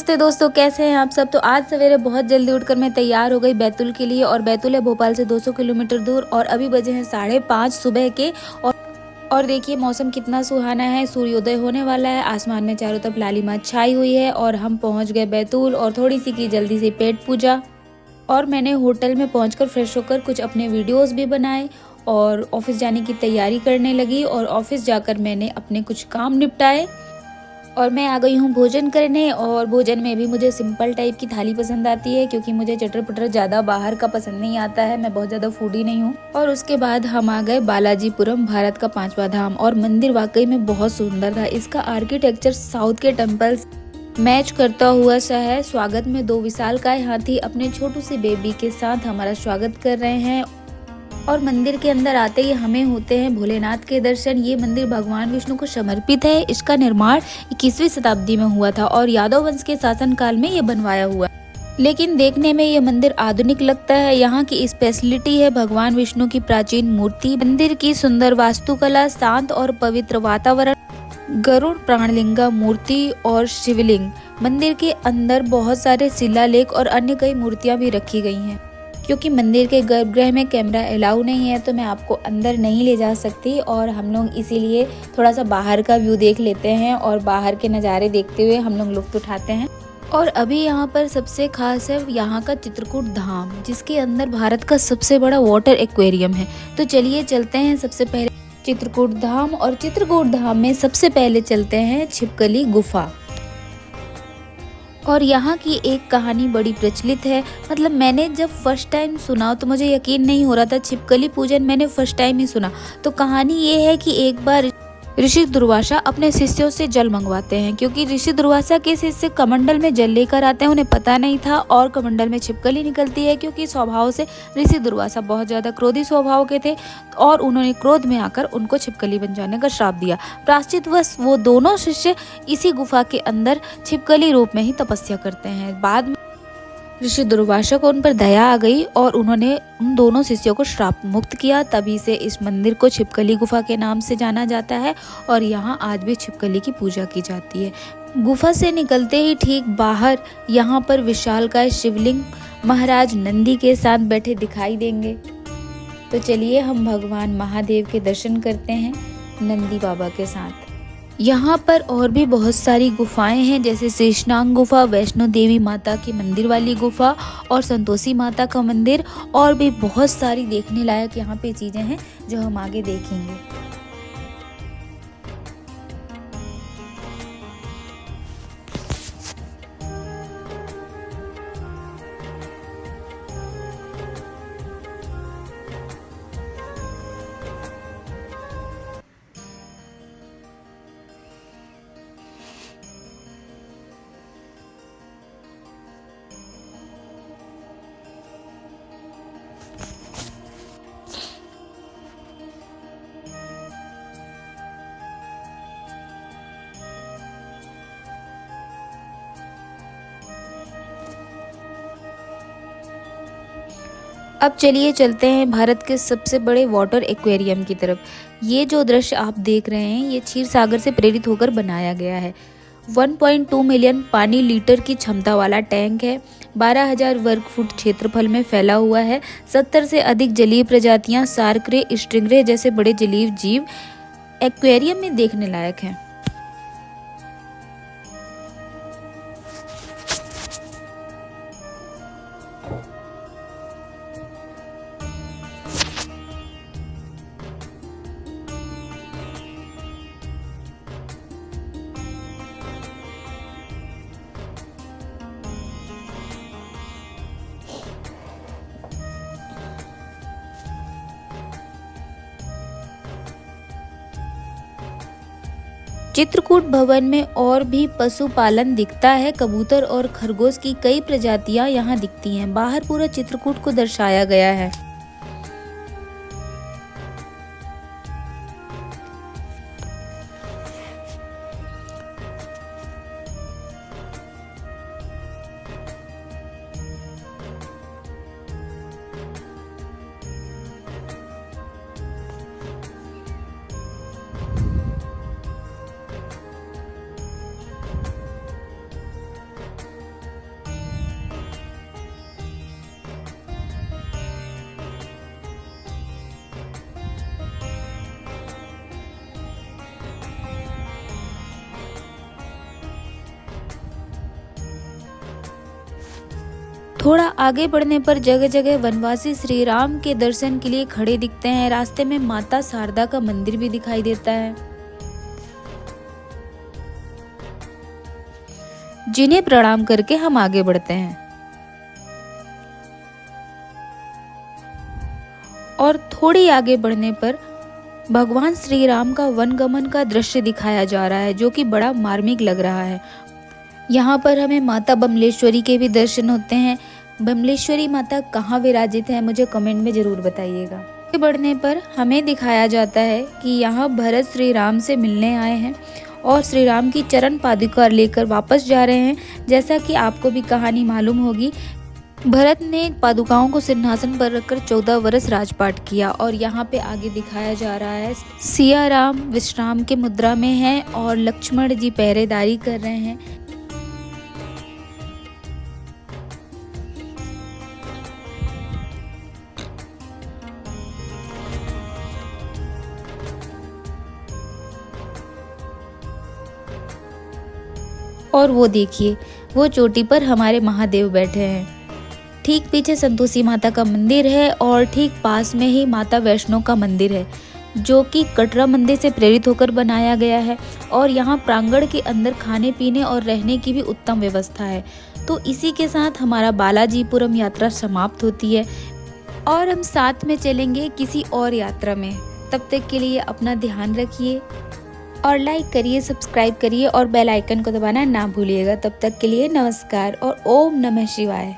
नमस्ते दोस्तों, कैसे हैं आप सब। तो आज सवेरे बहुत जल्दी उठकर मैं तैयार हो गई बैतूल के लिए। और बैतूल है भोपाल से 200 किलोमीटर दूर और अभी बजे हैं 5:30 सुबह के। और देखिए मौसम कितना सुहाना है, सूर्योदय होने वाला है, आसमान में चारों तरफ लालिमा छाई हुई है। और हम पहुंच गए बैतूल और थोड़ी सी की जल्दी से पेट पूजा। और मैंने होटल में पहुंचकर फ्रेश होकर कुछ अपने वीडियोस भी बनाए और ऑफिस जाने की तैयारी करने लगी। और ऑफिस जाकर मैंने अपने कुछ काम निपटाए और मैं आ गई हूँ भोजन करने। और भोजन में भी मुझे सिंपल टाइप की थाली पसंद आती है, क्योंकि मुझे चटर पटर ज़्यादा बाहर का पसंद नहीं आता है। मैं बहुत ज़्यादा फूडी नहीं हूँ। और उसके बाद हम आ गए बालाजीपुरम, भारत का 5वां धाम। और मंदिर वाकई में बहुत सुंदर था। इसका आर्किटेक्चर साउथ के टेम्पल्स मैच करता हुआ सा है। स्वागत में 2 विशालकाय हाथी अपने छोटू सी बेबी के साथ हमारा स्वागत कर रहे हैं। और मंदिर के अंदर आते ही हमें होते हैं भोलेनाथ के दर्शन। ये मंदिर भगवान विष्णु को समर्पित है। इसका निर्माण 21वीं शताब्दी में हुआ था और यादव वंश के शासनकाल में ये बनवाया हुआ है। लेकिन देखने में ये मंदिर आधुनिक लगता है। यहाँ की स्पेशलिटी है भगवान विष्णु की प्राचीन मूर्ति, मंदिर की सुंदर वास्तुकला, शांत और पवित्र वातावरण, गरुड़ प्राणलिंगा मूर्ति और शिवलिंग। मंदिर के अंदर बहुत सारे शिलालेख और अन्य कई मूर्तियां भी रखी गई हैं। क्योंकि मंदिर के गर्भगृह में कैमरा अलाउ नहीं है तो मैं आपको अंदर नहीं ले जा सकती। और हम लोग इसीलिए थोड़ा सा बाहर का व्यू देख लेते हैं और बाहर के नज़ारे देखते हुए हम लोग लुत्फ उठाते हैं। और अभी यहाँ पर सबसे खास है यहाँ का चित्रकूट धाम, जिसके अंदर भारत का सबसे बड़ा वाटर एक्वेरियम है। तो चलिए चलते हैं सबसे पहले चित्रकूट धाम। और चित्रकूट धाम में सबसे पहले चलते हैं छिपकली गुफा। और यहाँ की एक कहानी बड़ी प्रचलित है। मतलब मैंने जब फर्स्ट टाइम सुना तो मुझे यकीन नहीं हो रहा था। छिपकली पूजन मैंने फर्स्ट टाइम ही सुना। तो कहानी ये है कि एक बार ऋषि दुर्वासा अपने शिष्यों से जल मंगवाते हैं, क्योंकि ऋषि दुर्वासा के शिष्य कमंडल में जल लेकर आते हैं। उन्हें पता नहीं था और कमंडल में छिपकली निकलती है, क्योंकि स्वभाव से ऋषि दुर्वासा बहुत ज्यादा क्रोधी स्वभाव के थे और उन्होंने क्रोध में आकर उनको छिपकली बन जाने का श्राप दिया। प्रायश्चितवश वो दोनों शिष्य इसी गुफा के अंदर छिपकली रूप में ही तपस्या करते हैं। बाद में ऋषि दुर्वासा को उन पर दया आ गई और उन्होंने उन दोनों शिष्यों को श्राप मुक्त किया। तभी से इस मंदिर को छिपकली गुफा के नाम से जाना जाता है और यहाँ आज भी छिपकली की पूजा की जाती है। गुफा से निकलते ही ठीक बाहर यहाँ पर विशालकाय शिवलिंग महाराज नंदी के साथ बैठे दिखाई देंगे। तो चलिए हम भगवान महादेव के दर्शन करते हैं नंदी बाबा के साथ। यहाँ पर और भी बहुत सारी गुफाएं हैं, जैसे शेषनाग गुफा, वैष्णो देवी माता की मंदिर वाली गुफा और संतोषी माता का मंदिर। और भी बहुत सारी देखने लायक यहाँ पे चीजें हैं जो हम आगे देखेंगे। अब चलिए चलते हैं भारत के सबसे बड़े वाटर एक्वेरियम की तरफ। ये जो दृश्य आप देख रहे हैं ये क्षीर सागर से प्रेरित होकर बनाया गया है। 1.2 मिलियन पानी लीटर की क्षमता वाला टैंक है। 12,000 वर्ग फुट क्षेत्रफल में फैला हुआ है। 70 से अधिक जलीय प्रजातियां, शार्क रे, स्टिंगरे जैसे बड़े जलीय जीव एक्वेरियम में देखने लायक हैं। चित्रकूट भवन में और भी पशुपालन दिखता है। कबूतर और खरगोश की कई प्रजातियां यहाँ दिखती हैं। बाहर पूरा चित्रकूट को दर्शाया गया है। थोड़ा आगे बढ़ने पर जगह जगह वनवासी श्री राम के दर्शन के लिए खड़े दिखते हैं। रास्ते में माता शारदा का मंदिर भी दिखाई देता है, जिन्हें प्रणाम करके हम आगे बढ़ते हैं। और थोड़ी आगे बढ़ने पर भगवान श्री राम का वनगमन का दृश्य दिखाया जा रहा है, जो कि बड़ा मार्मिक लग रहा है। यहाँ पर हमें माता बमलेश्वरी के भी दर्शन होते हैं। बमलेश्वरी माता कहाँ विराजित है, मुझे कमेंट में जरूर बताइएगा। आगे बढ़ने पर हमें दिखाया जाता है कि यहाँ भरत श्री राम से मिलने आए हैं और श्री राम की चरण पादुका लेकर वापस जा रहे हैं। जैसा कि आपको भी कहानी मालूम होगी, भरत ने पादुकाओं को सिंहासन पर रखकर 14 वर्ष राजपाट किया। और यहाँ पे आगे दिखाया जा रहा है सिया राम विश्राम के मुद्रा में हैं और लक्ष्मण जी पहरेदारी कर रहे हैं। और वो देखिए, वो चोटी पर हमारे महादेव बैठे हैं। ठीक पीछे संतोषी माता का मंदिर है और ठीक पास में ही माता वैष्णो का मंदिर है, जो कि कटरा मंदिर से प्रेरित होकर बनाया गया है। और यहाँ प्रांगण के अंदर खाने पीने और रहने की भी उत्तम व्यवस्था है। तो इसी के साथ हमारा बालाजीपुरम यात्रा समाप्त होती है और हम साथ में चलेंगे किसी और यात्रा में। तब तक के लिए अपना ध्यान रखिए और लाइक करिए, सब्सक्राइब करिए और बेल आइकन को दबाना ना भूलिएगा। तब तक के लिए नमस्कार और ओम नमः शिवाय।